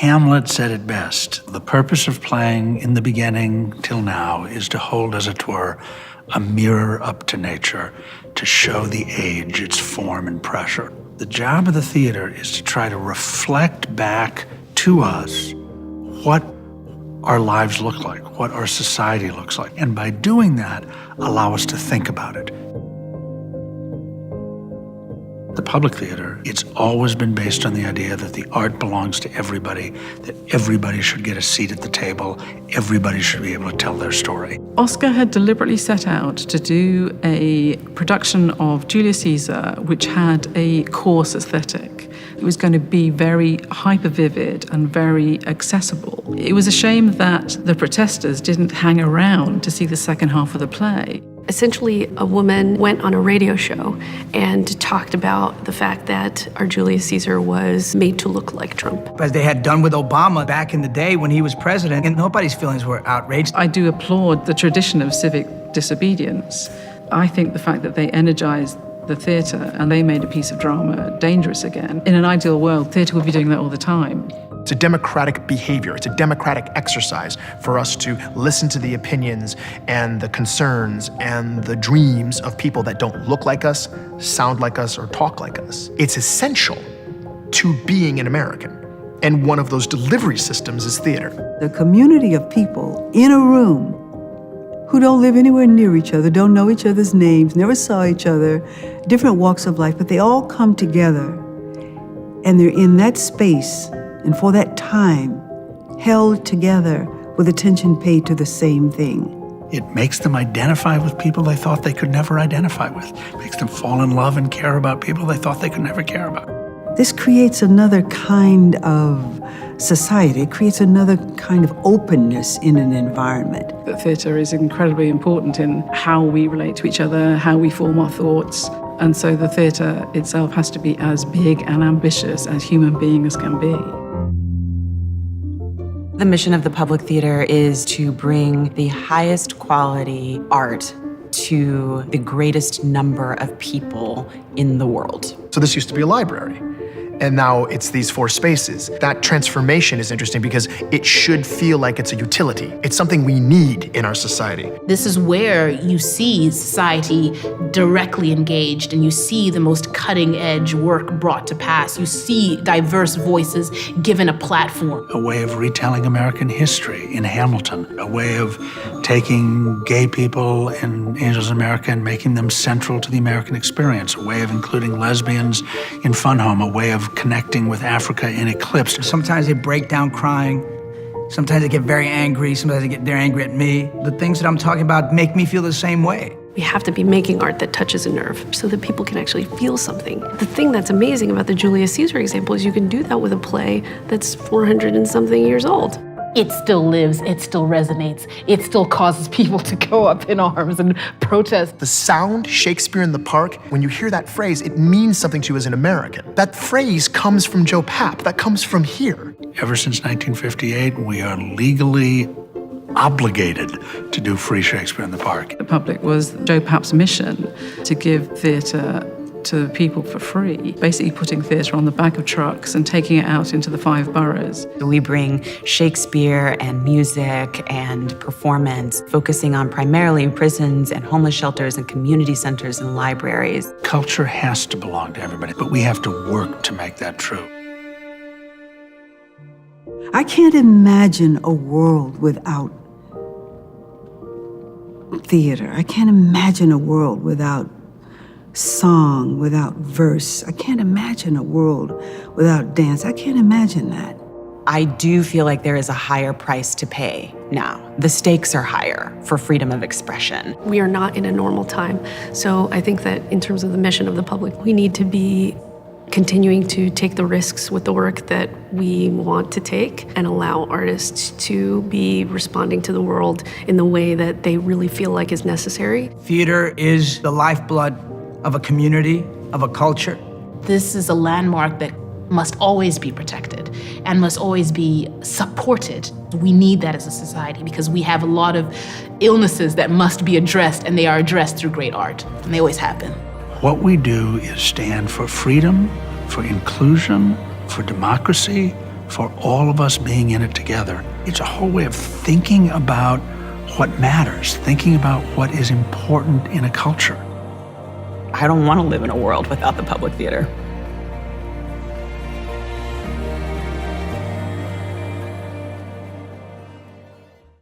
Hamlet said it best. The purpose of playing in the beginning till now is to hold, as it were, a mirror up to nature, to show the age, its form and pressure. The job of the theater is to try to reflect back to us what our lives look like, what our society looks like. And by doing that, allow us to think about it. The public theater, it's always been based on the idea that the art belongs to everybody, that everybody should get a seat at the table, everybody should be able to tell their story. Oscar had deliberately set out to do a production of Julius Caesar which had a coarse aesthetic. It was going to be very hyper-vivid and very accessible. It was a shame that the protesters didn't hang around to see the second half of the play. Essentially, a woman went on a radio show and talked about the fact that our Julius Caesar was made to look like Trump. As they had done with Obama back in the day when he was president, and nobody's feelings were outraged. I do applaud the tradition of civic disobedience. I think the fact that they energized the theatre and they made a piece of drama dangerous again. In an ideal world, theatre would be doing that all the time. It's a democratic behavior. It's a democratic exercise for us to listen to the opinions and the concerns and the dreams of people that don't look like us, sound like us, or talk like us. It's essential to being an American. And one of those delivery systems is theater. The community of people in a room who don't live anywhere near each other, don't know each other's names, never saw each other, different walks of life, but they all come together and they're in that space and for that time, held together with attention paid to the same thing. It makes them identify with people they thought they could never identify with. It makes them fall in love and care about people they thought they could never care about. This creates another kind of society. It creates another kind of openness in an environment. The theatre is incredibly important in how we relate to each other, how we form our thoughts. And so the theatre itself has to be as big and ambitious as human beings can be. The mission of the Public Theater is to bring the highest quality art to the greatest number of people in the world. So this used to be a library, and now it's these 4 spaces. That transformation is interesting because it should feel like it's a utility. It's something we need in our society. This is where you see society directly engaged and you see the most cutting edge work brought to pass. You see diverse voices given a platform. A way of retelling American history in Hamilton, a way of taking gay people in Angels in America and making them central to the American experience, a way of including lesbians in Fun Home, a way of connecting with Africa in Eclipse. Sometimes they break down crying. Sometimes they get very angry. Sometimes they're angry at me. The things that I'm talking about make me feel the same way. We have to be making art that touches a nerve so that people can actually feel something. The thing that's amazing about the Julius Caesar example is you can do that with a play that's 400 and something years old. It still lives, it still resonates, it still causes people to go up in arms and protest. The sound, Shakespeare in the Park, when you hear that phrase, it means something to you as an American. That phrase comes from Joe Papp, that comes from here. Ever since 1958, we are legally obligated to do free Shakespeare in the Park. The Public was Joe Papp's mission to give theatre to people for free, basically putting theatre on the back of trucks and taking it out into the 5 boroughs. We bring Shakespeare and music and performance, focusing on primarily prisons and homeless shelters and community centers and libraries. Culture has to belong to everybody, but we have to work to make that true. I can't imagine a world without theater. I can't imagine a world without song, without verse. I can't imagine a world without dance. I can't imagine that. I do feel like there is a higher price to pay now. The stakes are higher for freedom of expression. We are not in a normal time. So I think that in terms of the mission of the Public, we need to be continuing to take the risks with the work that we want to take and allow artists to be responding to the world in the way that they really feel like is necessary. Theater is the lifeblood of a community, of a culture. This is a landmark that must always be protected and must always be supported. We need that as a society because we have a lot of illnesses that must be addressed, and they are addressed through great art, and they always happen. What we do is stand for freedom, for inclusion, for democracy, for all of us being in it together. It's a whole way of thinking about what matters, thinking about what is important in a culture. I don't want to live in a world without the public theater.